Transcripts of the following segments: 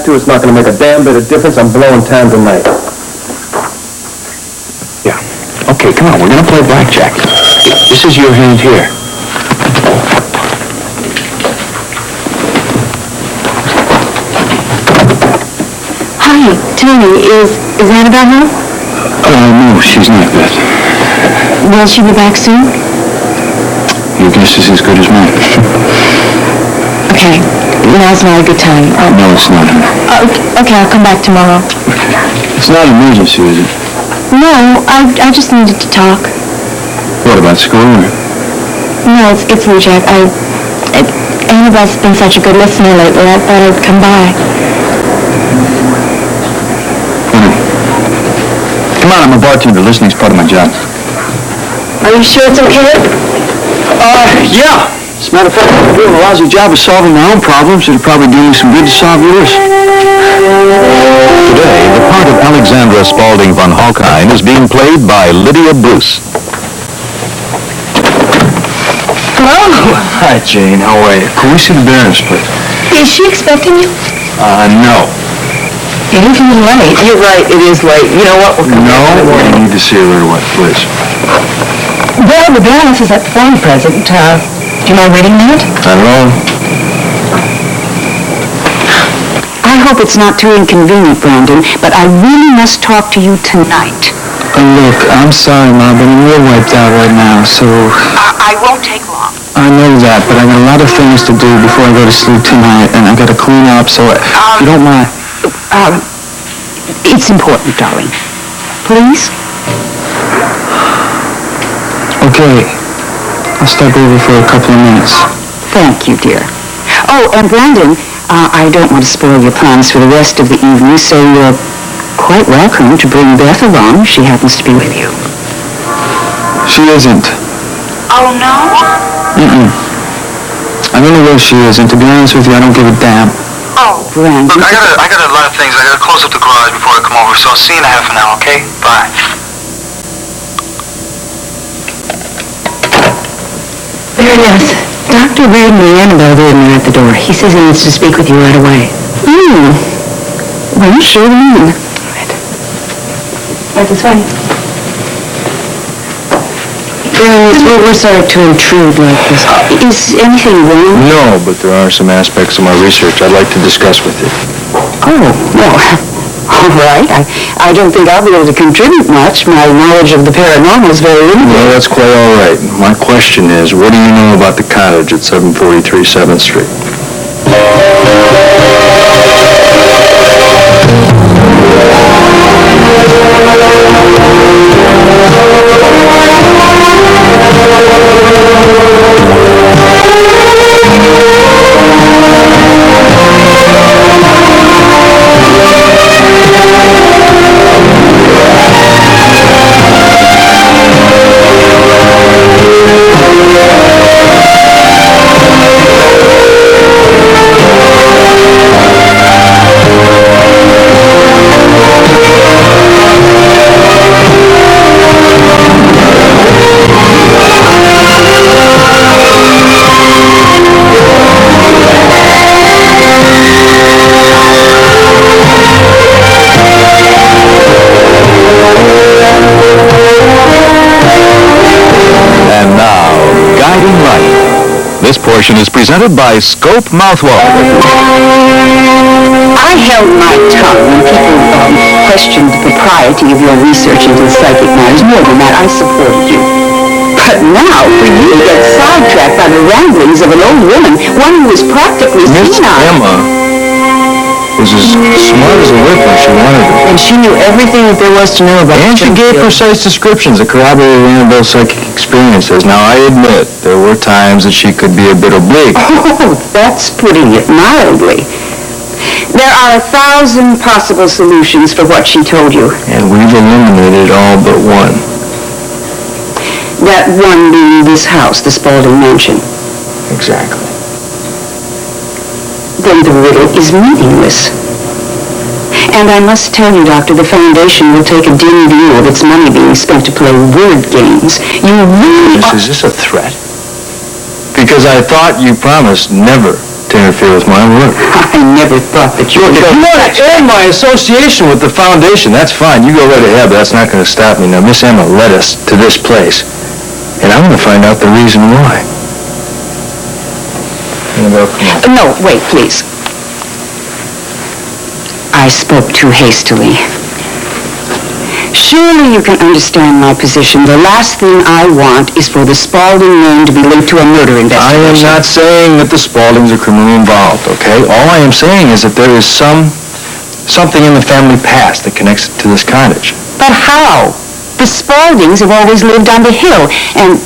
have to. It's not going to make a damn bit of difference. I'm blowing town tonight. Yeah. Okay, come on. We're going to play blackjack. This is your hand here. Hi, Tony. Is Annabelle home? No, she's not, Beth. Will she be back soon? Your guess is as good as mine. Okay. Now's not a good time. No, it's not. Okay, I'll come back tomorrow. It's not an emergency, is it? No, I just needed to talk. What, about school? No, it's Jack. Annabelle's been such a good listener lately. I thought I'd come by. Come on, I'm a bartender. Listening's part of my job. Are you sure it's okay? Yeah. As a matter of fact, I'm doing a lousy job of solving my own problems. It'll probably do me some good to solve yours. Today, the part of Alexandra Spaulding von Hawkine is being played by Lydia Bruce. Hello. Hi, Jane. How are you? Can we see the Baroness, please? Is she expecting you? No. It is a little late. You're right, it is late. You know what? No, I need to see her right away, please. Well, the Baroness is at the phone present. Do you mind waiting a minute? Not at all. I hope it's not too inconvenient, Brandon, but I really must talk to you tonight. Look, I'm sorry, Ma, but I'm real wiped out right now, so... I won't take long. I know that, but I got a lot of things to do before I go to sleep tonight, and I got to clean up, so if you don't mind... It's important, darling. Please? Okay. I'll step over for a couple of minutes. Thank you, dear. Oh, and Brandon, I don't want to spoil your plans for the rest of the evening, so you're quite welcome to bring Beth along if she happens to be with you. She isn't. Oh, no? I don't know where she is, and to be honest with you, I don't give a damn. Oh, Brandon. Look, I got a lot of things. I got to close up the garage before I come over, so I'll see you in a half an hour, okay? Bye. Baroness, Dr. Reardon and Annabelle Reardon are at the door. He says he needs to speak with you right away. Well, sure mean. Right this way. Baroness, we're sorry to intrude like this. Is anything wrong? No, but there are some aspects of my research I'd like to discuss with you. Oh, well, all right. I don't think I'll be able to contribute much. My knowledge of the paranormal is very limited. Well, that's quite all right. My question is, what do you know about the cottage at 743 7th Street? This portion is presented by Scope Mouthwash. I held my tongue when people questioned the propriety of your research into psychic matters. More than that, I supported you. But now, for you to get sidetracked by the ramblings of an old woman, one who is practically Miss senile. Emma was as smart as a whip when she wanted to. And she knew everything that there was to know about And she gave precise descriptions that corroborated Annabelle's psychic experiences. Now, I admit, there were times that she could be a bit oblique. Oh, that's putting it mildly. There are 1,000 possible solutions for what she told you. And we've eliminated all but one. That one being this house, the Spaulding Mansion. Exactly. Then the riddle is meaningless. And I must tell you, Doctor, the Foundation will take a dim view of its money being spent to play word games. You really Is this a threat? Because I thought you promised never to interfere with my work. I never thought that you Look, if you want to end my association with the foundation, that's fine. You go right ahead, but that's not going to stop me. Now, Miss Emma led us to this place, and I'm going to find out the reason why. Annabelle, come on. No, wait, please. I spoke too hastily. Surely you can understand my position. The last thing I want is for the Spaulding name to be linked to a murder I am investigation. not saying that the Spauldings are criminally involved, okay? All I am saying is that there is something in the family past that connects it to this cottage. But how? The Spauldings have always lived on the hill, and...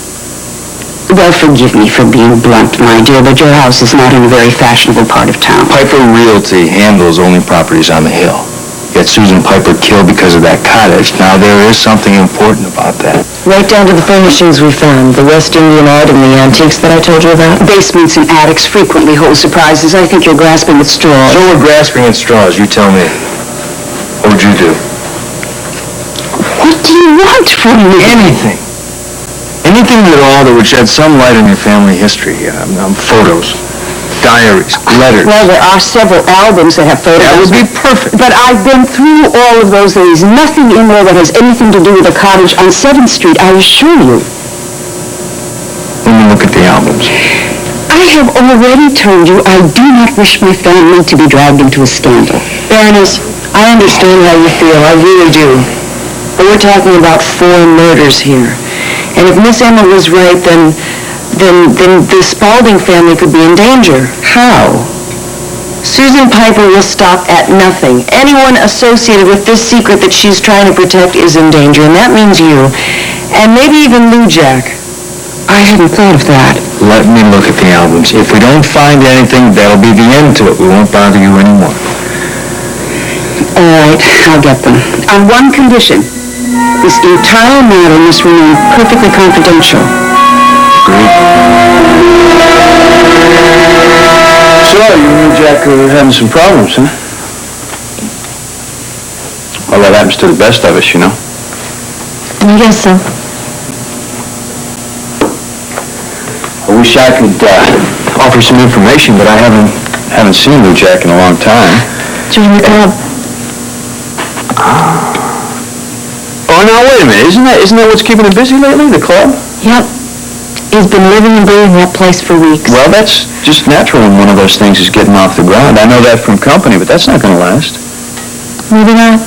Well, forgive me for being blunt, my dear, but your house is not in a very fashionable part of town. Piper Realty handles only properties on the hill. Yet Susan Piper killed because of that cottage. Now, there is something important about that. Right down to the furnishings we found, the West Indian art and the antiques that I told you about. Basements and attics frequently hold surprises. I think you're grasping at straws. So we're grasping at straws, you tell me. What would you do? What do you want from me? Anything. Anything at all that would shed some light on your family history. Photos, diaries, letters. Well, there are several albums that have photos. That would be perfect. But I've been through all of those. There is nothing in there that has anything to do with a cottage on 7th Street, I assure you. Let me look at the albums. I have already told you I do not wish my family to be dragged into a scandal. Baroness, I understand how you feel, I really do. But we're talking about 4 murders here. And if Miss Emma was right, then the Spaulding family could be in danger. How? Susan Piper will stop at nothing. Anyone associated with this secret that she's trying to protect is in danger, and that means you. And maybe even Lou Jack. I hadn't thought of that. Let me look at the albums. If we don't find anything, that'll be the end to it. We won't bother you anymore. All right, I'll get them. On one condition. This entire matter must remain perfectly confidential. Agreed. So, you and Jack are having some problems, huh? Well, that happens to the best of us, you know. I guess so. I wish I could offer some information, but I haven't seen Lou Jack in a long time. Join the club. Oh, now wait a minute. Isn't that what's keeping him busy lately? The club? Yep. He's been living and breathing that place for weeks. Well, that's just natural when one of those things is getting off the ground. I know that from company, but that's not going to last. Maybe not.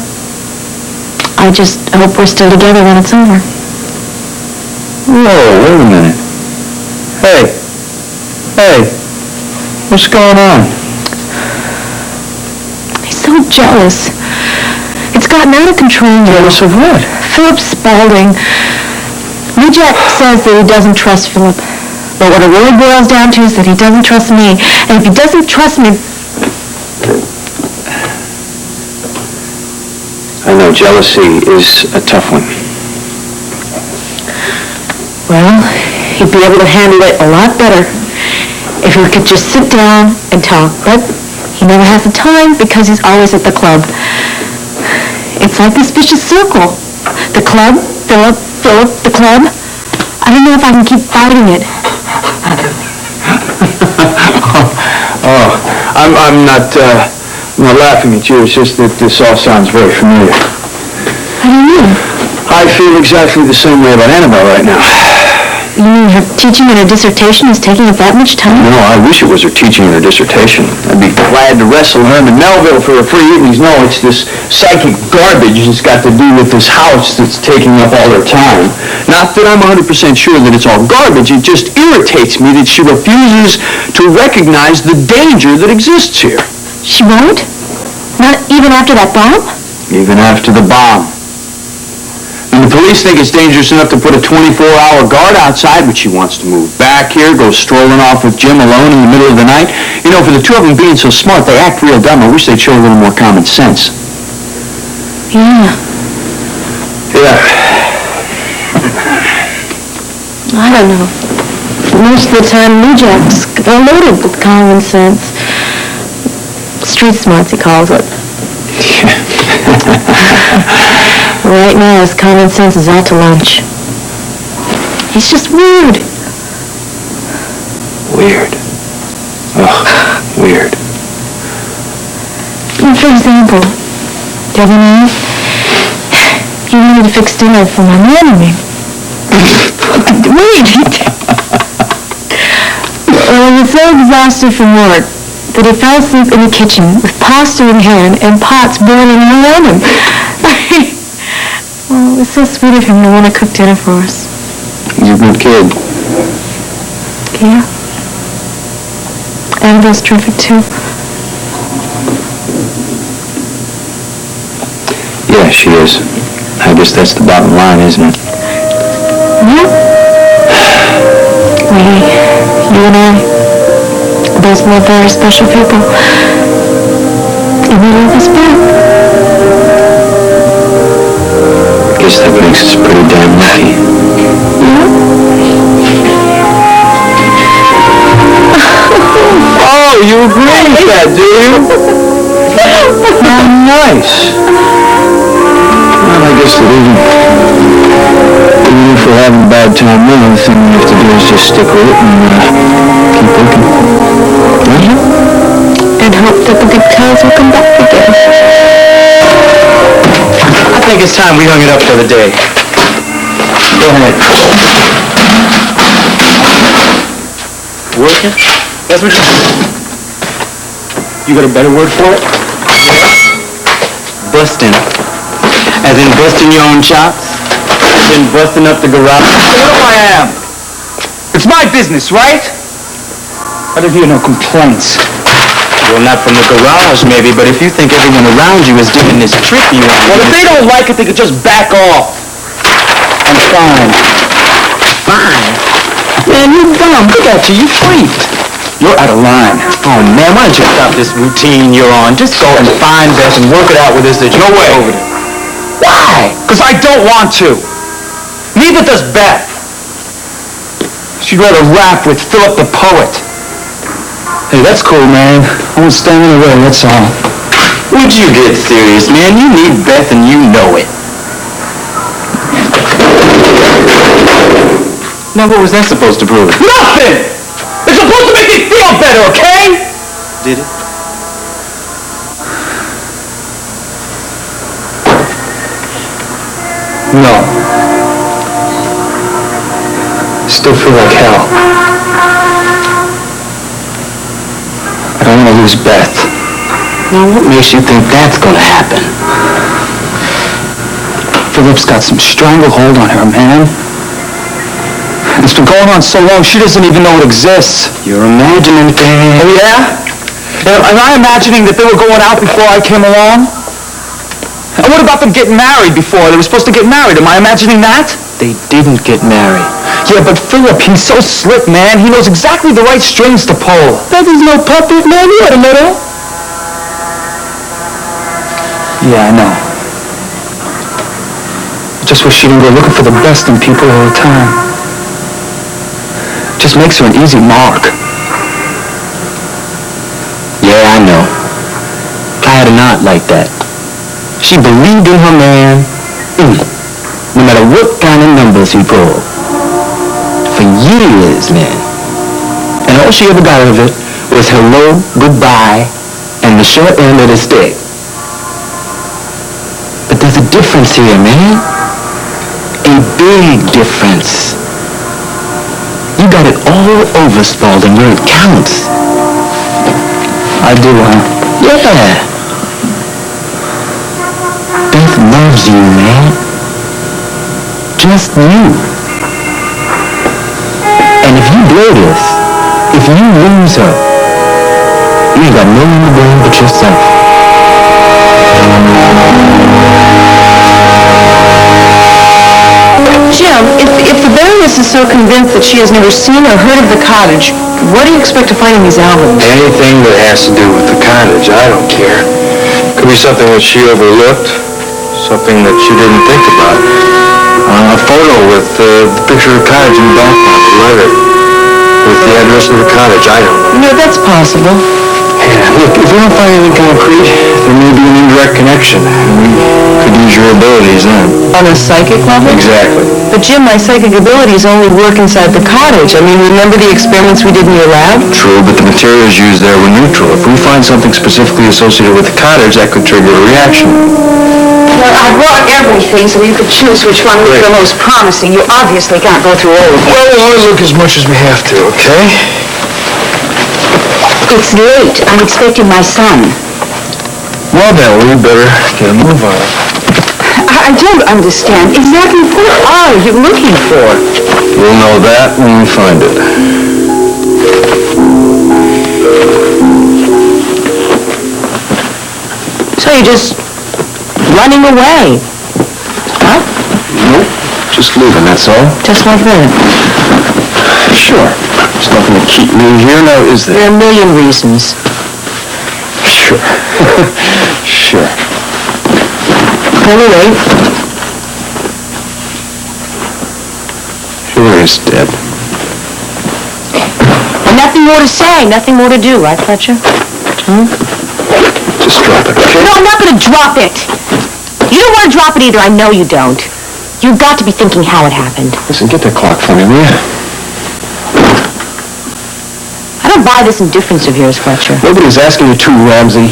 I just hope we're still together when it's over. Whoa, wait a minute. Hey, what's going on? He's so jealous. It's gotten out of control now. Jealous of what? Philip Spaulding. Lou Jack says that he doesn't trust Philip. But what it really boils down to is that he doesn't trust me. And if he doesn't trust me... I know jealousy is a tough one. Well, he'd be able to handle it a lot better if we could just sit down and talk. But he never has the time because he's always at the club. It's like this vicious circle. The club, Philip, the club. I don't know if I can keep fighting it. I'm not laughing at you. It's just that this all sounds very familiar. How do you mean? I feel exactly the same way about Annabelle right now. You mean her teaching in her dissertation is taking up that much time? No, I wish it was her teaching in her dissertation. I'd be glad to wrestle her into Melville for her free evenings. No, it's this psychic garbage that's got to do with this house that's taking up all her time. Not that I'm 100% sure that it's all garbage. It just irritates me that she refuses to recognize the danger that exists here. She won't? Not even after that bomb? Even after the bomb. And the police think it's dangerous enough to put a 24-hour guard outside, but she wants to move back here, go strolling off with Jim alone in the middle of the night. You know, for the two of them being so smart, they act real dumb. I wish they'd show a little more common sense. Yeah. Yeah. I don't know. Most of the time, Lou Jack's loaded with common sense. Street smarts, he calls it. Right now, his common sense is out to lunch. He's just weird. Weird. Ugh, Weird. For example, the other night, you wanted to fix dinner for my man and me. Wait! Well, he was so exhausted from work that he fell asleep in the kitchen with pasta in hand and pots boiling all around him. Well, it was so sweet of him to want to cook dinner for us. He's a good kid. Yeah. Annabelle's terrific, too. Yeah, she is. I guess that's the bottom line, isn't it? Yeah. You and I, both love very special people. And they love us back. Guess that makes us pretty damn lucky. Yeah. Oh, you agree with that, do you? How nice. Well, I guess that even if we're having a bad time now, the thing we have to do is just stick with it and keep looking. And hope that the good times will come back again. I think it's time we hung it up for the day. Go ahead. Working? That's what you got a better word for it? Busting. As in busting your own chops? As in busting up the garage? You know who I am. It's my business, right? I don't hear no complaints. Well, not from the garage, maybe, but if you think everyone around you is doing this trick you want... Well, if they don't like it, they could just back off. I'm fine. Fine? Man, you're dumb. Look at you. You freaked. You're out of line. Oh, man, why don't you stop this routine you're on? Just go and find Beth and work it out with us. No way. Over there. Why? Because I don't want to. Neither does Beth. She'd rather rap with Philip the poet. Hey, that's cool, man. I won't stand in the way, that's all. Would you get serious, man? You need Beth and you know it. Now, what was that supposed to prove? Nothing! It's supposed to make me feel better, okay? Did it? No. Still feel like hell. I don't want to lose Beth. Now, what makes you think that's gonna happen? Philip's got some stranglehold on her, man. It's been going on so long, she doesn't even know it exists. You're imagining things. Oh, yeah? Am I imagining that they were going out before I came along? And what about them getting married before? They were supposed to get married. Am I imagining that? They didn't get married. Yeah, but Philip, he's so slick, man. He knows exactly the right strings to pull. That is no puppet, man. You ought to know that. Yeah, I know. I just wish she didn't go looking for the best in people all the time. Just makes her an easy mark. Yeah, I know. I had an aunt like that. She believed in her man, no matter what kind of numbers he pulled. For years, man. And all she ever got out of it was hello, goodbye, and the short end of the stick. But there's a difference here, man. A big difference. You got it all over, Spaulding, where it counts. I do, huh? Yeah. Beth loves you, man. Just you. And if you blow this, if you lose her, you ain't got no one to blame but yourself. Jim, if the Baroness is so convinced that she has never seen or heard of the cottage, what do you expect to find in these albums? Anything that has to do with the cottage, I don't care. Could be something that she overlooked, something that she didn't think about. A photo with the picture of the cottage in the background, a letter with the address of the cottage, I don't know. No, that's possible. Yeah, look, if we don't find anything concrete, there may be an indirect connection, and we could use your your abilities then. On a psychic level? Exactly. But Jim, my psychic abilities only work inside the cottage. I mean, remember the experiments we did in your lab? True, but the materials used there were neutral. If we find something specifically associated with the cottage, that could trigger a reaction. Well, I brought everything so you could choose which one was the most promising. You obviously can't go through all of them. Well, we'll only look as much as we have to, okay? It's late. I'm expecting my son. Well then, we better get a move on it. I don't understand. Exactly what are you looking for? We'll know that when we find it. So you're just running away? Huh? Nope, just leaving, that's all. Just like that? Sure. There's nothing to keep me here now, is there? There are a million reasons. Sure. Sure. Anyway, Hillary's dead. And nothing more to say, nothing more to do, right, Fletcher? Just drop it, okay? No, I'm not going to drop it. You don't want to drop it either, I know you don't. You've got to be thinking how it happened. Listen, get that clock for me, will you? I don't buy this indifference of yours, Fletcher. Nobody's asking you to, Ramsey.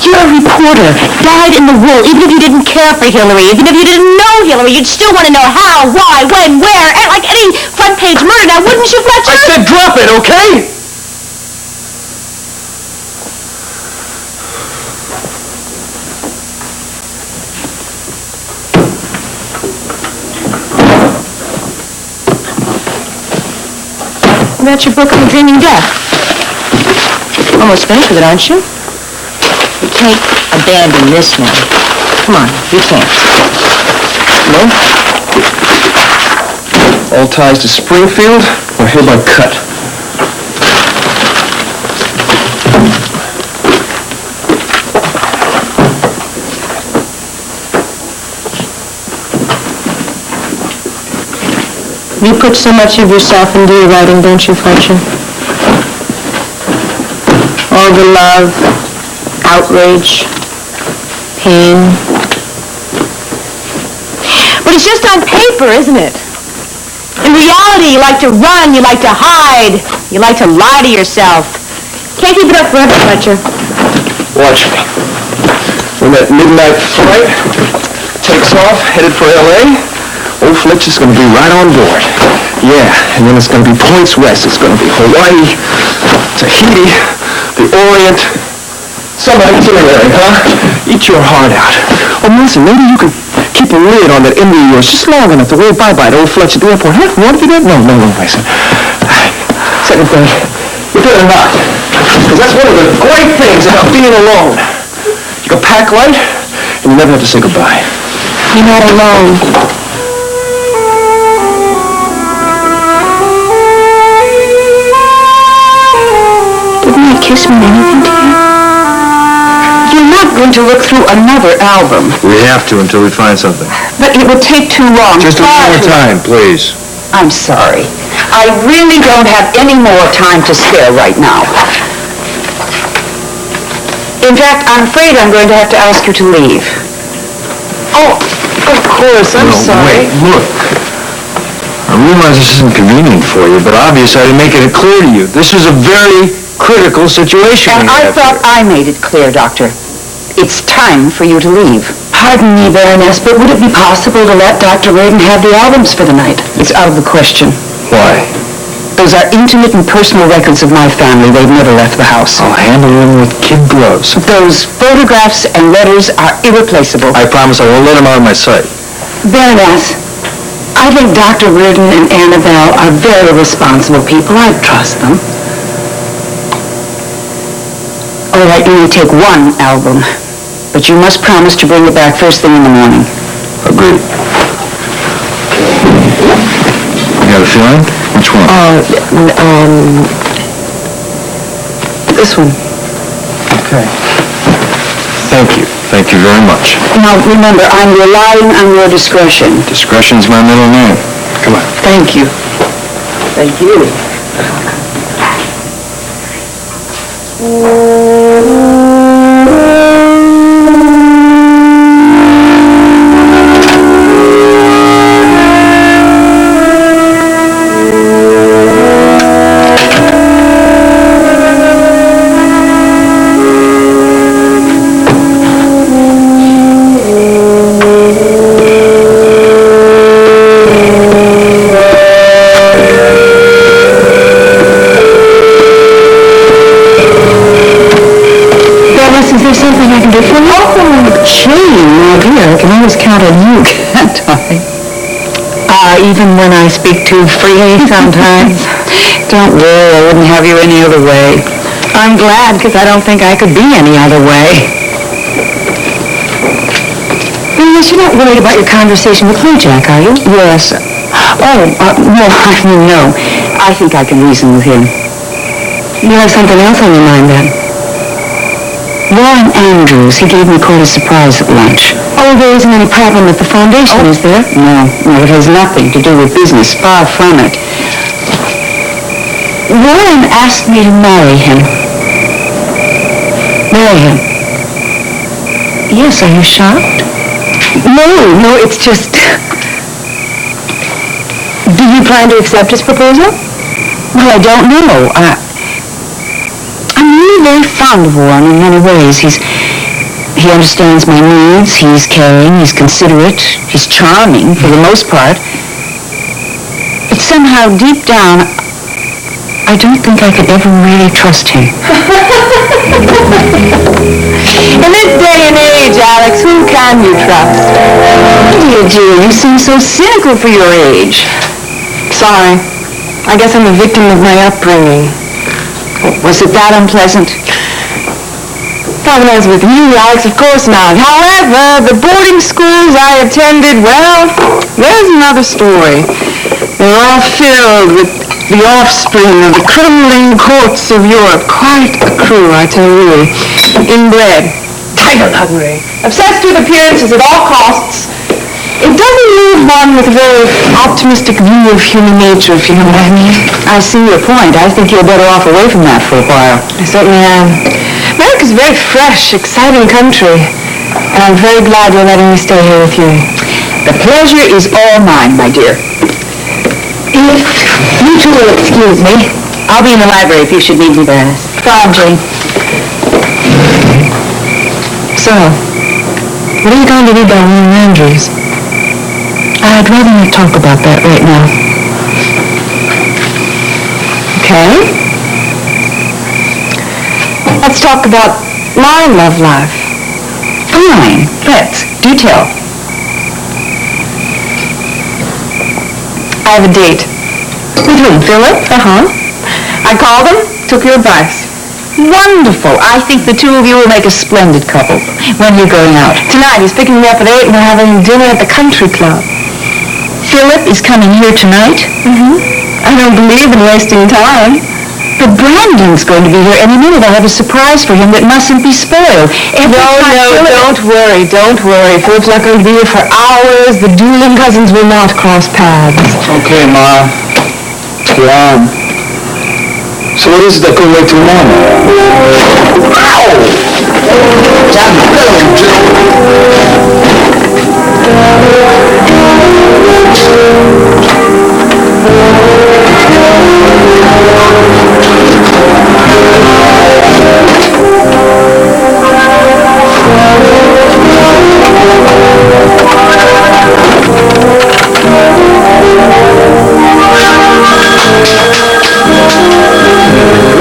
You're a reporter, dyed in the wool. Even if you didn't care for Hillary, even if you didn't know Hillary, you'd still want to know how, why, when, where, and like any front-page murder, now wouldn't you, Fletcher? I said drop it, okay? That's your book on dreaming death. Almost finished with it, aren't you? You can't abandon this now. Come on, you can't. No? All ties to Springfield are hereby cut. You put so much of yourself into your writing, don't you, Fletcher? All the love, outrage, pain. But it's just on paper, isn't it? In reality, you like to run, you like to hide, you like to lie to yourself. Can't keep it up forever, Fletcher. Watch me. When that midnight flight takes off, headed for L.A., old Fletcher's gonna be right on board. Yeah, and then it's gonna be points west. It's gonna be Hawaii, Tahiti, the Orient. Some itinerary, huh? Eat your heart out. Oh, listen, maybe you can keep a lid on that India of yours just long enough to wave bye-bye to old Fletcher at the airport. Huh? You want to do that? No, listen. Second thing, you better not. Because that's one of the great things about being alone. You can pack light, and you never have to say goodbye. You're not alone. Didn't that kiss mean anything to you? You're not going to look through another album. We have to until we find something. But it would take too long. Just a little more time, please. I'm sorry. I really don't have any more time to spare right now. In fact, I'm afraid I'm going to have to ask you to leave. Oh, of course, I'm sorry. Wait, look. I realize this isn't convenient for you, but obviously I didn't make it clear to you. This is a very critical situation. And I thought I made it clear, Doctor. It's time for you to leave. Pardon me, Baroness, but would it be possible to let Dr. Reardon have the albums for the night? It's out of the question. Why? Those are intimate and personal records of my family. They've never left the house. I'll handle them with kid gloves. Those photographs and letters are irreplaceable. I promise I won't let them out of my sight. Baroness, I think Dr. Reardon and Annabelle are very responsible people. I trust them. All right, you may take one album, but you must promise to bring it back first thing in the morning. Agreed. You got a feeling? Which one? This one. Okay. Thank you. Thank you very much. Now, remember, I'm relying on your discretion. Discretion's my middle name. Come on. Thank you. Thank you. there something I can do for you? Oh, Jane, my dear, I can always count on you, can't I? Even when I speak too freely sometimes. Don't worry, I wouldn't have you any other way. I'm glad, because I don't think I could be any other way. Yes, you're not worried about your conversation with Lou, Jack, are you? Yes. No. I think I can reason with him. You have something else on your mind, then? Warren Andrews, he gave me quite a surprise at lunch. Oh, there isn't any problem with the foundation, is there? No, it has nothing to do with business, far from it. Warren asked me to marry him. Marry him? Yes, are you shocked? No, it's just... Do you plan to accept his proposal? Well, I don't know. I'm really very fond of Warren in many ways. He understands my needs, he's caring, he's considerate, he's charming for the most part. But somehow, deep down, I don't think I could ever really trust him. In this day and age, Alex, who can you trust? Dear Jane, you seem so cynical for your age. Sorry. I guess I'm a victim of my upbringing. Was it that unpleasant? Not when I was with you, Alex, of course not. However, the boarding schools I attended, well, there's another story. They're all filled with the offspring of the crumbling courts of Europe. Quite a crew, I tell you. Inbred, tiger-hungry, obsessed with appearances at all costs. It doesn't leave one with a very optimistic view of human nature, if you know what I mean. I see your point. I think you're better off away from that for a while. I certainly am. America's a very fresh, exciting country, and I'm very glad you're letting me stay here with you. The pleasure is all mine, my dear. If you two will excuse me, I'll be in the library if you should need me there. Fine, Jane. So, what are you going to do about Warren Andrews? I'd rather not talk about that right now. Okay. Let's talk about my love life. Fine. Let's. Do tell. I have a date. With whom? Philip? I called him, took your advice. Wonderful. I think the two of you will make a splendid couple. When are you going out? Tonight, he's picking me up at 8 and we're having dinner at the country club. Philip is coming here tonight? I don't believe in wasting time. But Brandon's going to be here any minute. I have a surprise for him that mustn't be spoiled. Don't worry. Philip's not going to be here for hours. The dueling cousins will not cross paths. Okay, Ma. Get on. So what is it that could wait till morning?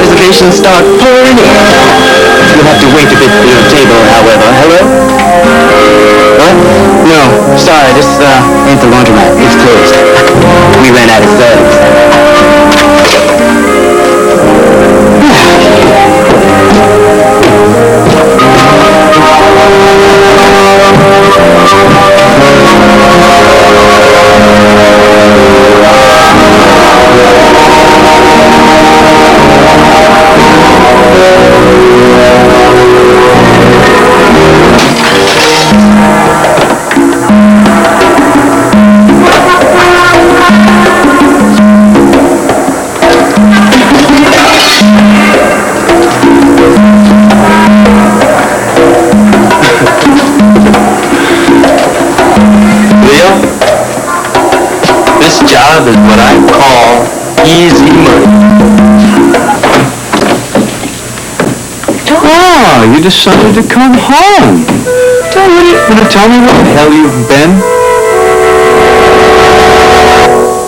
Reservations start pouring in. You'll have to wait a bit for your table, however. Hello? What? No, sorry, this ain't the laundromat. It's closed. We ran out of thugs. Is what I call easy money. Oh, you decided to come home. Want to tell me where the hell you've been?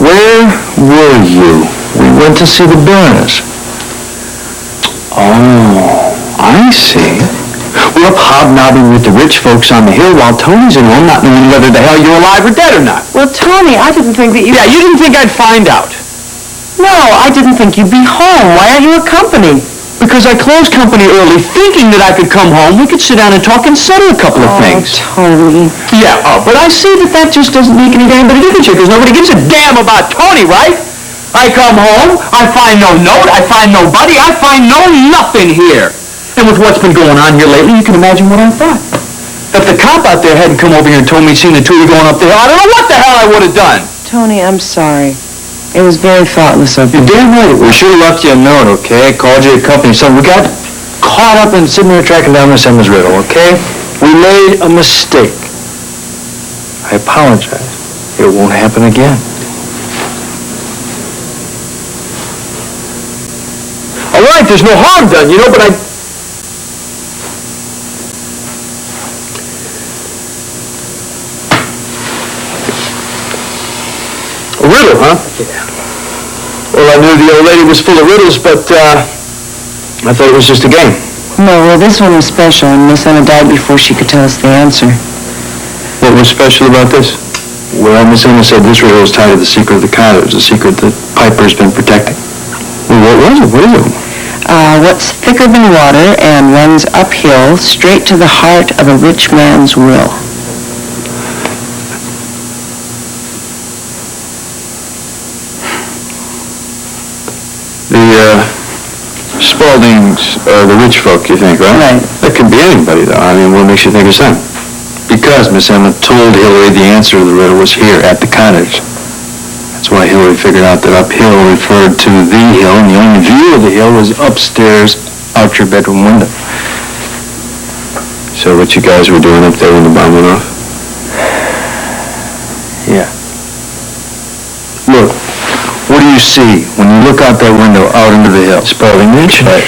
Where were you? We went to see the Burners. Oh, I see. you're up hobnobbing with the rich folks on the hill while Tony's at home not knowing whether the hell you're alive or dead or not. Well, Tony, I didn't think that you... Yeah, you didn't think I'd find out. No, I didn't think you'd be home. Why aren't you accompanied? Because I closed company early, thinking that I could come home, we could sit down and talk and settle a couple of things. Tony. Yeah, but I see that just doesn't make any damn bit of difference here, because nobody gives a damn about Tony, right? I come home, I find no note, I find nobody, I find no nothing here. And with what's been going on here lately, you can imagine what I thought. If the cop out there hadn't come over here and told me he'd seen the two of you going up the hill, I don't know what the hell I would have done. Tony, I'm sorry. It was very thoughtless of you. You're damn right. We should have left you a note, okay? Called you a company. So we got caught up in sitting there tracking down Miss Emma's riddle, okay? We made a mistake. I apologize. It won't happen again. All right, there's no harm done, you know, but A riddle, huh? Yeah. Well, I knew the old lady was full of riddles, but I thought it was just a game. No, well, this one was special, and Miss Emma died before she could tell us the answer. What was special about this? Well, Miss Emma said this riddle was tied to the secret of the cottage, the secret that Piper's been protecting. Well, what was it? What is it? What's thicker than water and runs uphill straight to the heart of a rich man's will? The Spauldings are the rich folk, you think, right? Right. That could be anybody, though. I mean, what makes you think it's them? Because Miss Emma told Hillary the answer to the riddle was here at the cottage. That's why Hillary figured out that uphill referred to the hill, and the only view of the hill was upstairs out your bedroom window. So what you guys were doing up there when the bomb went off? Yeah. Look, what do you see when you look out that window out into the hill? Spaulding Mansion. Right.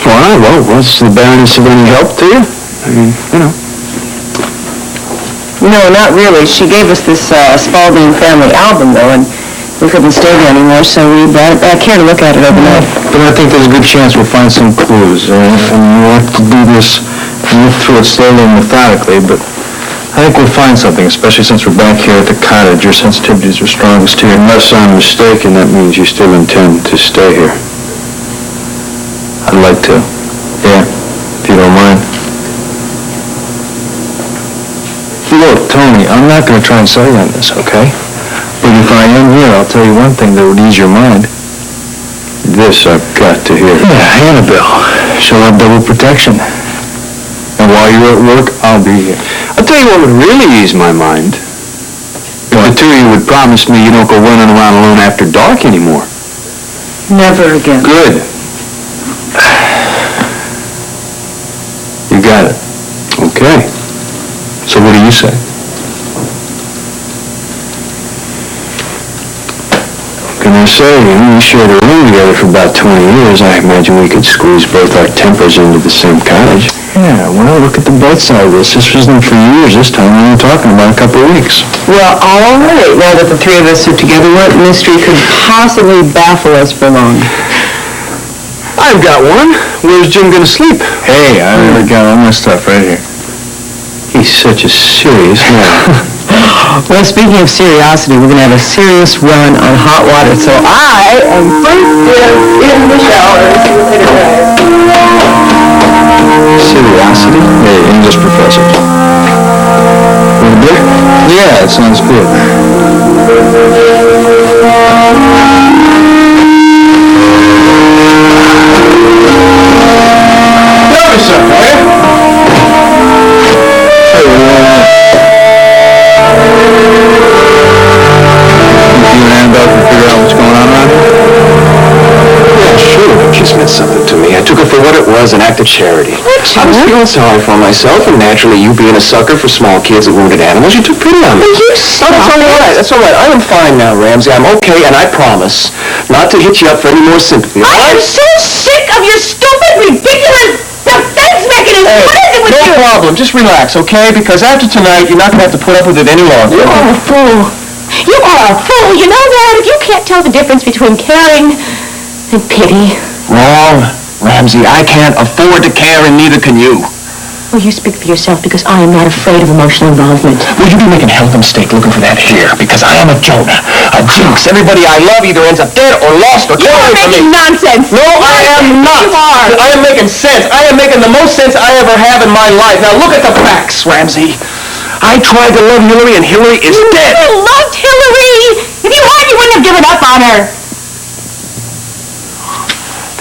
Why? Well, was the Baroness of any help to you? I mean, you know. No, not really. She gave us this Spaulding family album, though, and we couldn't stay there anymore, so we brought it back here to look at it overnight. But I think there's a good chance we'll find some clues, and we'll have to do this and look through it slowly and methodically, but I think we'll find something, especially since we're back here at the cottage. Your sensitivities are strongest here. Unless I'm mistaken, that means you still intend to stay here. I'd like to. Yeah, if you don't mind. Look, Tony, I'm not going to try and sell you on this, okay? But if I am here, I'll tell you one thing that would ease your mind. This I've got to hear. Yeah, Annabelle. She'll have double protection. And while you're at work, I'll be here. I'll tell you what would really ease my mind. If the two of you would promise me you don't go running around alone after dark anymore. Never again. Good. You got it. Okay. So what do you say? Can I say, we shared a room together for about 20 years. I imagine we could squeeze both our tempers into the same cottage. Yeah, well, look at the bright side of this. This wasn't for years this time. We were talking about a couple of weeks. Well, all right. Now that the three of us are together, what mystery could possibly baffle us for long? I've got one. Where's Jim gonna sleep? Hey, I already got all my stuff right here. He's such a serious man. Well, speaking of seriosity, we're going to have a serious run on hot water, so I am first in the shower. See you later, guys. Seriosity? Hey, English professor. Want a beer? Yeah, it sounds good. Grab me some, will you? You and Annabelle can figure out what's going on around here? Yeah, sure. She's meant something to me. I took her for what it was, an act of charity. I was feeling sorry for myself, and naturally, you being a sucker for small kids and wounded animals, you took pity on me. That's all right. That's all right. I am fine now, Ramsey. I'm okay, and I promise not to hit you up for any more sympathy. I'm so sick of your stupid, ridiculous defense mechanism. What is it with you? No problem. Just relax, okay? Because after tonight, you're not going to have to put up with it any longer. You are a fool. You are a fool. You know that? If you can't tell the difference between caring and pity. Wrong. Ramsey, I can't afford to care, and neither can you. Well, you speak for yourself, because I am not afraid of emotional involvement. Will you be making hell of a mistake looking for that here? Because I am a Jonah, a jinx. Everybody I love either ends up dead or lost or killed from me. Nonsense! No, I am not. You are. I am making sense. I am making the most sense I ever have in my life. Now look at the facts, Ramsey. I tried to love Hillary, and Hillary is dead. You loved Hillary! If you had, you wouldn't have given up on her.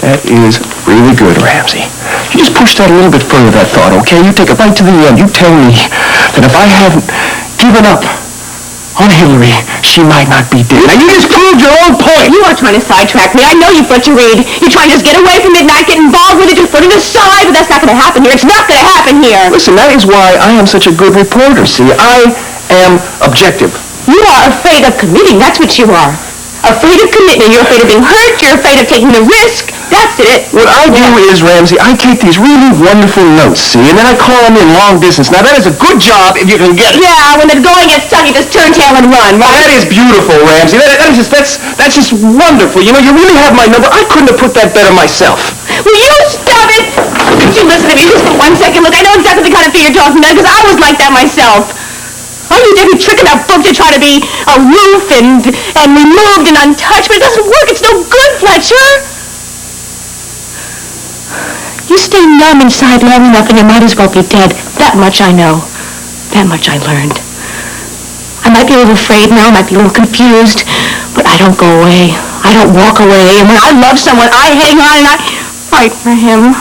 That is really good, Ramsey. You just push that a little bit further, that thought, okay? You take it right to the end. You tell me that if I hadn't given up on Hillary, she might not be dead. Now, you just proved your own point. You are trying to sidetrack me. I know you've got to read. You're trying to just get away from it, not get involved with it, just put it aside, but that's not going to happen here. It's not going to happen here. Listen, that is why I am such a good reporter, see? I am objective. You are afraid of committing. That's what you are. Afraid of commitment. You're afraid of being hurt. You're afraid of taking the risk. That's it. What I do is, Ramsey, I take these really wonderful notes, see, and then I call them in long distance. Now, that is a good job if you can get it. Yeah, when the going gets tough, you just turn tail and run, right? That is beautiful, Ramsey. That's just wonderful. You know, you really have my number. I couldn't have put that better myself. Will you stop it? Could you listen to me just for 1 second? Look, I know exactly the kind of thing you're talking about, because I was like that myself. All you did was trick in that book to try to be aloof and removed and untouched, but it doesn't work. It's no good, Fletcher. You stay numb inside long enough and you might as well be dead. That much I know. That much I learned. I might be a little afraid now, I might be a little confused, but I don't go away. I don't walk away. And when I love someone, I hang on and I fight for him.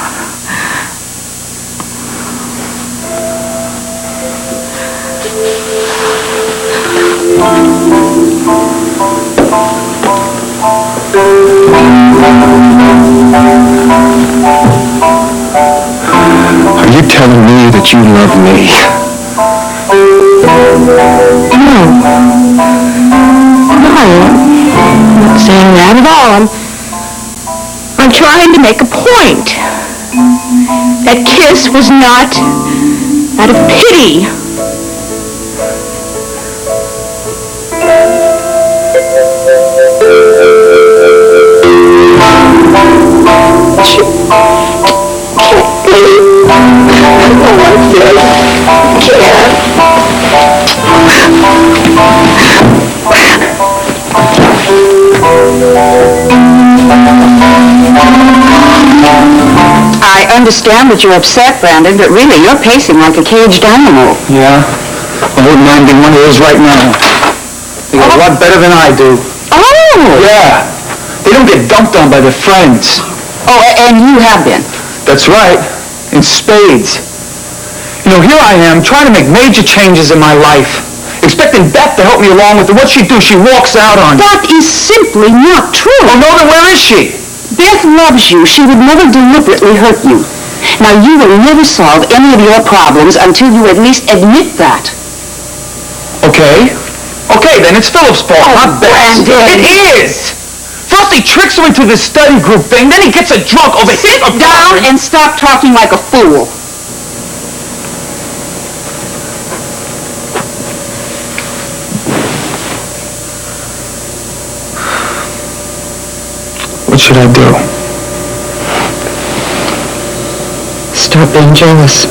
Are you telling me that you love me? No. I'm not saying that at all. I'm trying to make a point. That kiss was not out of pity. I understand that you're upset, Brandon, but really, you're pacing like a caged animal. Yeah? I wouldn't mind being one of those right now. They got a lot better than I do. Oh! Yeah. They don't get dumped on by their friends. Oh, and you have been. That's right. In spades. You know, here I am, trying to make major changes in my life. Expecting Beth to help me along with it. What'd she do? She walks out on me. That is simply not true. Oh, no, then where is she? Beth loves you. She would never deliberately hurt you. Now, you will never solve any of your problems until you at least admit that. Okay. Okay, then it's Philip's fault, not Beth's. Brandon. It is! First he tricks her into this study group thing, then he gets her drunk over Sit down and stop talking like a fool. What should I do? Stop being jealous.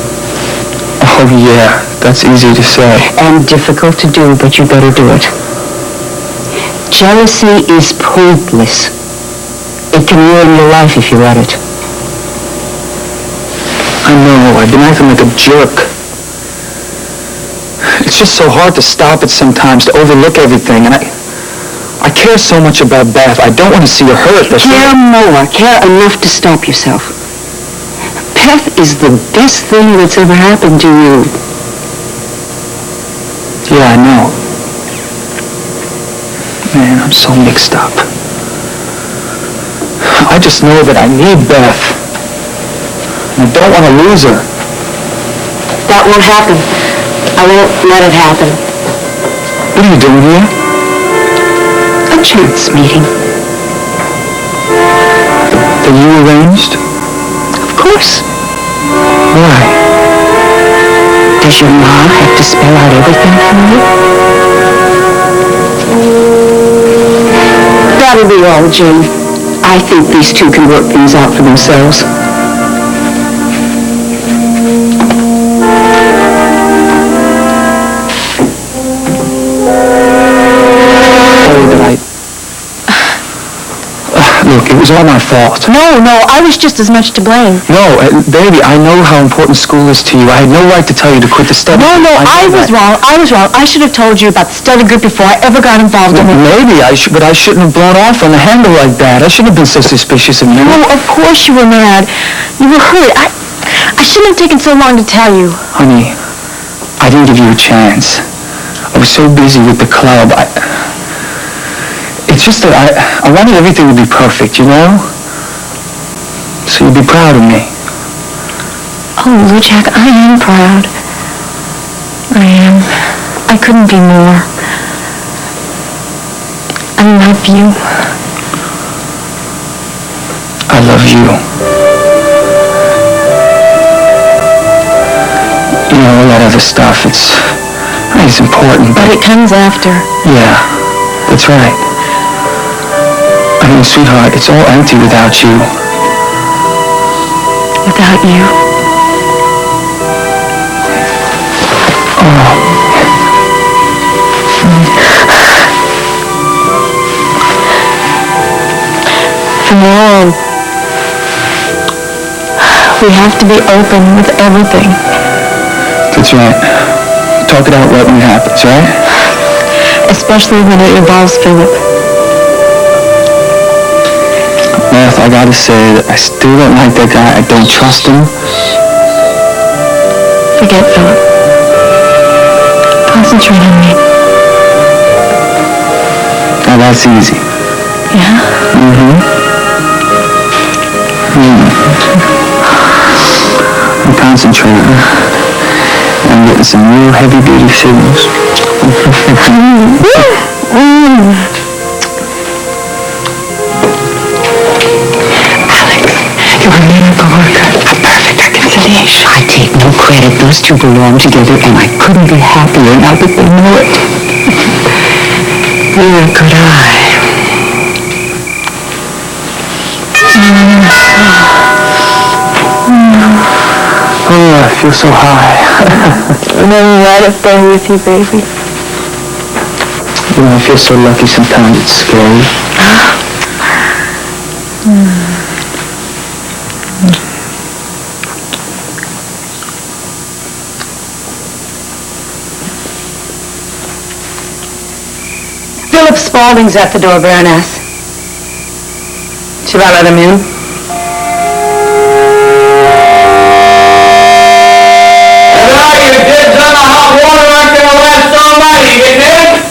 Oh, yeah, that's easy to say. And difficult to do, but you better do it. Jealousy is pointless. It can ruin your life if you let it. I know, I've been acting like a jerk. It's just so hard to stop it sometimes, to overlook everything, and I care so much about Beth. I don't want to see her hurt. Care more. Care enough to stop yourself. Beth is the best thing that's ever happened to you. Yeah, I know. Man, I'm so mixed up. I just know that I need Beth. And I don't want to lose her. That won't happen. I won't let it happen. What are you doing here? A chance meeting. That you arranged? Of course. Why? Does your mom have to spell out everything for you? That'll be all, Jane. I think these two can work things out for themselves. It was all my fault. No, I was just as much to blame. No, baby, I know how important school is to you. I had no right to tell you to quit the study. No, I was wrong. I should have told you about the study group before I ever got involved in it. Maybe but I shouldn't have blown off on the handle like that. I shouldn't have been so suspicious of you. No, of course you were mad. You were hurt. I shouldn't have taken so long to tell you. Honey, I didn't give you a chance. I was so busy with the club. It's just that I wanted everything to be perfect, you know? So you'd be proud of me. Oh, Jack, I am proud. I am. I couldn't be more. I love you. I love you. You know, all that other stuff, it's important, But it comes after. Yeah, that's right. I mean, sweetheart, it's all empty without you. Without you. Oh. From now on, we have to be open with everything. That's right. Talk it out right when it happens, right? Especially when it involves Philip. Beth, I gotta say that I still don't like that guy. I don't trust him. Forget Philip. Concentrate on me. Now that's easy. Yeah? I'm concentrating. I'm getting some real heavy-duty signals. Alex, you're a miracle worker. A perfect reconciliation. I take no credit. Those two belong together, and I couldn't be happier now that they know it. Neither could I. Oh, I feel so high. And I'm right up there with you, baby. You know, I feel so lucky sometimes. It's scary. Philip Spaulding's at the door, Baroness. Should I let him in?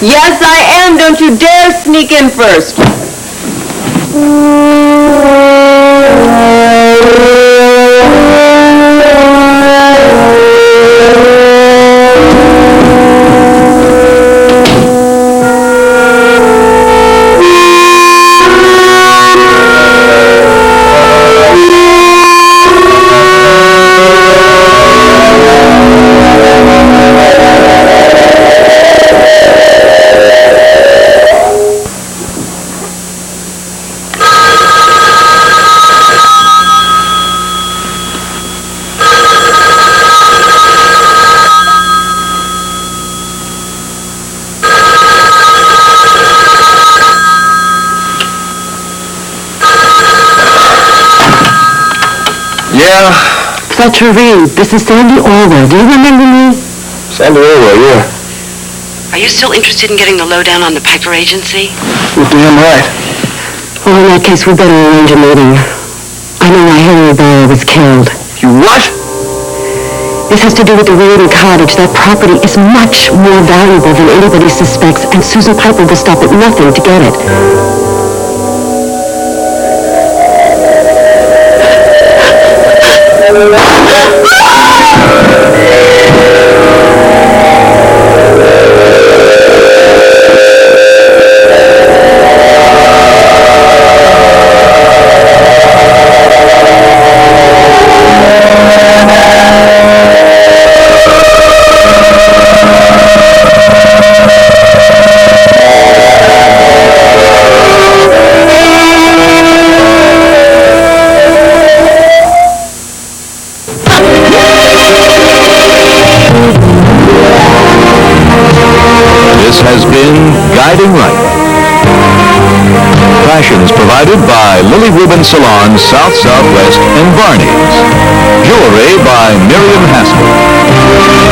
Yes, I am. Don't you dare sneak in first. Yeah. Fletcher Reed, this is Sandy Orwell. Do you remember me? Sandy Orwell, yeah. Are you still interested in getting the lowdown on the Piper Agency? You're damn right. Well, in that case, we better arrange a meeting. I know why Henry Barrow was killed. You what? This has to do with the Reardon Cottage. That property is much more valuable than anybody suspects, and Susan Piper will stop at nothing to get it. This has been Guiding Light. fashions provided by Lily Rubin Salon, South Southwest, and Barney's. Jewelry by Miriam Haskell.